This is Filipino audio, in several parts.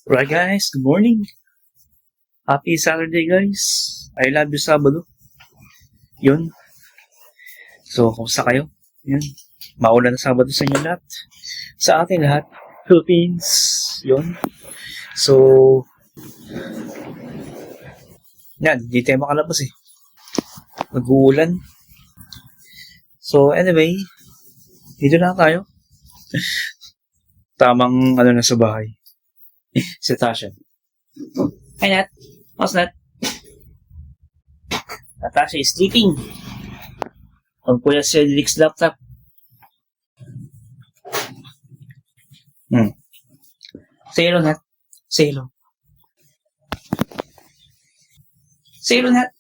Right guys, good morning. Happy Saturday guys. I love you Sabado. Yun. So, kumusta kayo? Yun. Maulan na Sabado sa inyo lahat. Sa atin lahat. Philippines. Yun. So, yan. Di tayo makalabas eh. Nag-uulan. So, anyway. Dito na tayo. Tamang na sa bahay. Si Tasha. Hi Nat. How's Nat? Natasha is sleeping. On Kuya Cedric's laptop. Say hello, Nat. Say hello. Say hello, Nat.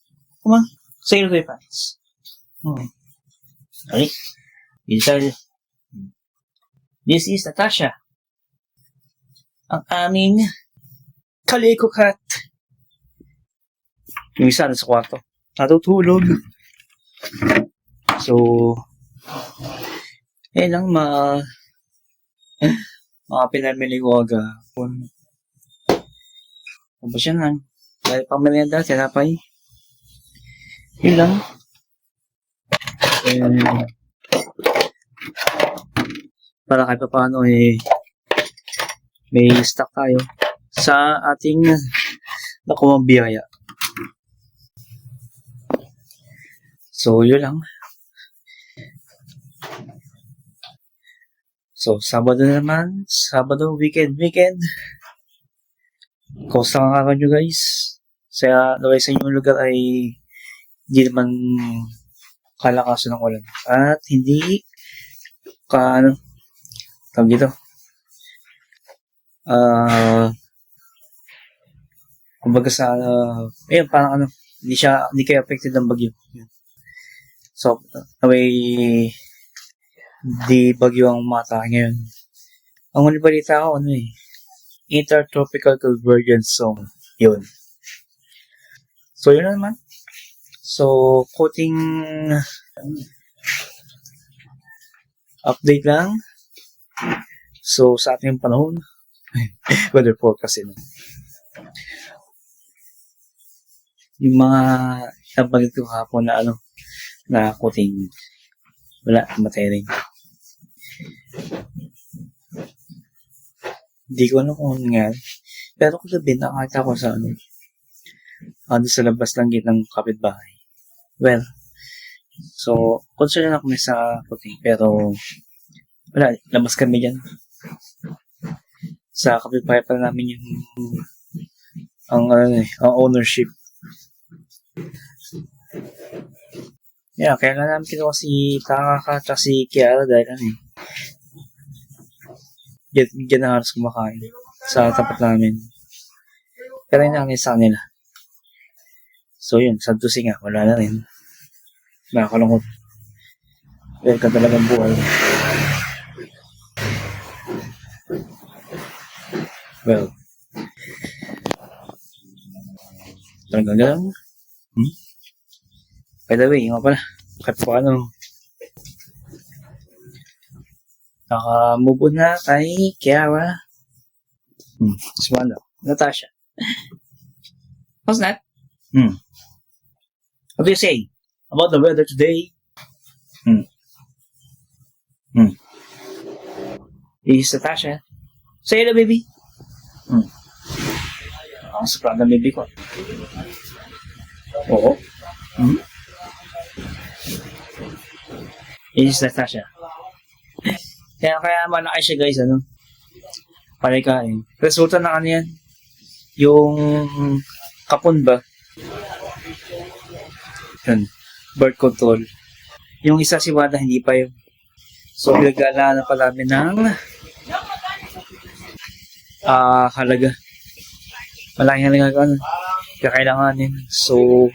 Come on. Say hello to your fans. Okay. This is Natasha. Ang aming Kaliko Cat. Yung isa sa kwarto. Natutulog. So, lang mga pinamili ko agapon. Tapos yan lang. Dahil pamilya tinapay. Yun lang. Para kahit pa paano may stock tayo sa ating nakuha biyaya. So, yun lang. So, Sabado naman. Sabado, weekend. Kumusta ang araw nyo guys? Sa inyong lugar ay hindi naman kalakasan ng ulan. At hindi tawag dito. Kumbaga sa parang hindi kayo affected ng bagyo. So, di bagyo ang mata ngayon. Ang huli balita ko, Intertropical Convergence Zone. Yun. So, yun naman. So, quoting update lang. So, sa ating panahon, weather forecast yun. Yung mga nabagit ko hapon na quoting, wala, matay rin. Hindi ko alam kung nga. Pero kung sabihin, nakakita ko sa sa labas ng gate ng kapitbahay. Well, so, concern na kami sa quoting, pero wala, labas kami dyan. Sa kapitbahay pa namin yung ang ownership. Yeah, kaya nga namin kinuha si Takaka at si Kiara dahil dyan na halos kumakain sa tapat namin. Pero yun namin sa kanila. So yun, santusi nga, wala na rin. Nakakalungkot. Pero ka talagang buhay. Well, talagang gano'n. By the way, nga pala, kahit paano, naka-move on na kay Kiara. Smile daw. Natasha. What's that? What do you say about the weather today? This is Natasha. Say hello, baby. Ang surprise na baby ko. Oo. This is Natasha. Kaya malaki siya guys, palikain. Resulta ng yan? Yung kapon ba? Yun. Birth control. Yung isa si Wada, hindi pa yun. So, pinagala na pala namin ng halaga. Malaking halaga kakailanganin. So,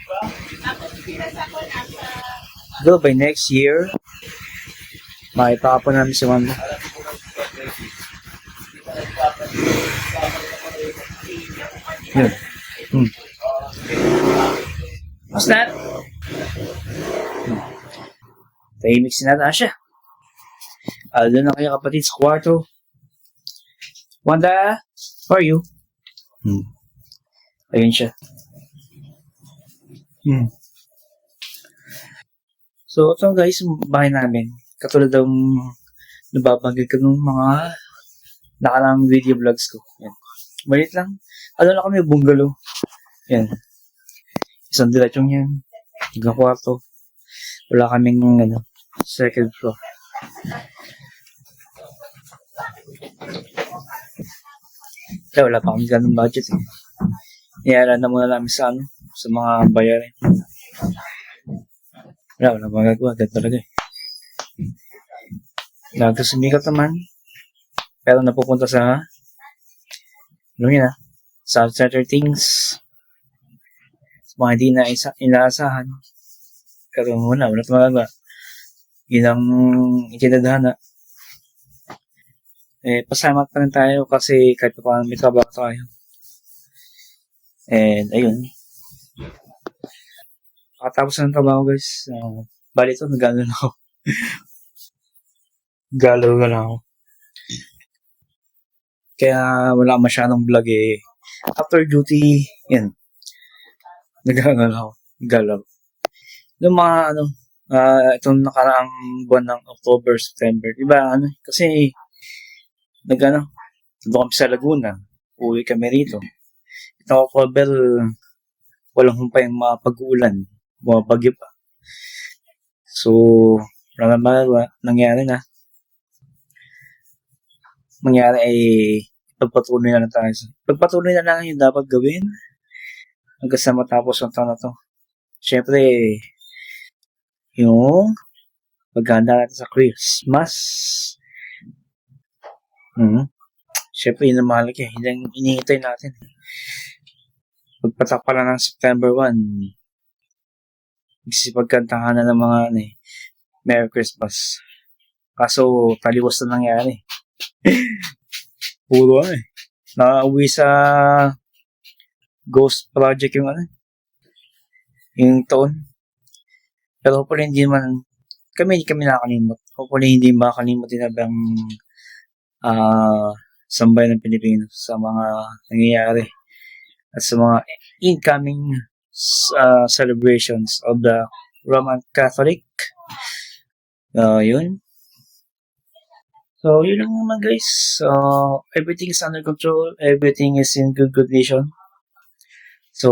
by next year, makipapa namin si Wanda. Yun. What's that? Tahimik si Natasha. Doon na kayo kapatid sa kwarto. Wanda, how are you? Ayun siya. So, ito guys, yung bahay namin. Katulad ng nababanggit ko nung mga nakalang video vlogs ko. Yan. Malit lang. Ano lang kami, bungalow. Yan. Isang diretsyon yan. Hanggang kwarto. Wala kaming second floor. Kaya wala pa kami ganun budget eh. Iyalan na muna namin sa sa mga bayarin. Wala magagawa. Ganun talaga eh. Lahat sumikat naman. Pero napupunta sa sa outsider things. Sa mga hindi na inaasahan. Pero wala magagawa. Yun ang itinadhana. Pasalamat pa rin tayo kasi kahit pa paano may trabaho tayo. And ayun. Pagkatapos ng trabaho guys, bali ito, nag-ano na ako. Galaw na lang ako. Kaya wala masyadong vlog eh. After duty, yan. Nag-ano na ako. Galaw. Yung mga itong nakaraang buwan ng October, September. Diba kasi doon kami sa Laguna. Uwi kami rito. Itong October, walang humpay yung mga pag-uulan. Mga bagyo pa. So, nangyari ay pagpatuloy na lang tayo. Pagpatuloy na lang yung dapat gawin hanggang sa matapos ang taon na to. Siyempre, yung paghahanda natin sa Christmas. Siyempre, yun ang mahalaga. Yun ang inihintay natin. Pagpatak pala ng September 1, magsisipagkantahan na ng mga Merry Christmas. Kaso, taliwas na nangyari. Puro nakauwi sa Ghost Project yung taon. Pero hopefully hindi kami nakakalimot. Hopefully hindi makakalimot din ang sambayan ng Pilipino sa mga nangyayari at sa mga incoming celebrations of the Roman Catholic. Yun. So, yun lang naman guys. Everything is under control. Everything is in good condition. So,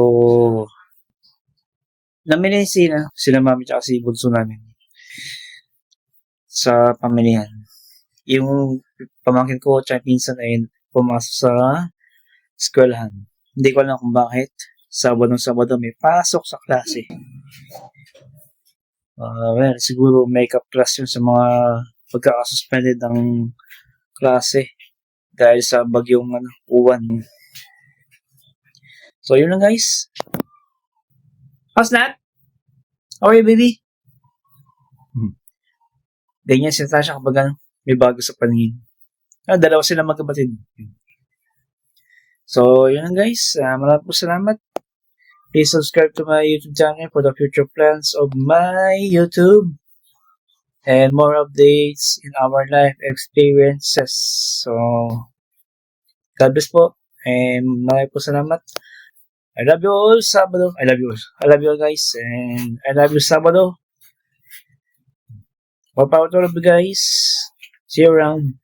namili sila mami tsaka si bunso namin sa pamilihan. Yung pamangkin ko tsaka pinsan ay pumasok sa eskwelahan. Hindi ko alam kung bakit. Sabado may pasok sa klase. Siguro makeup class yun sa mga pagkakasuspended ng klase dahil sa bagyong uwan. So, yun lang guys. How's that? How are you, baby? Ganyan si Natasha kapag may bago sa paningin. Dalawa sila magkapatid. So, yun lang guys. Maraming po salamat. Please subscribe to my YouTube channel for the future plans of my YouTube and more updates in our life experiences. So, God bless po. And maraming po salamat. I love you all, Sabado. I love you all, guys. And I love you, Sabado. More power to all of you guys. See you around.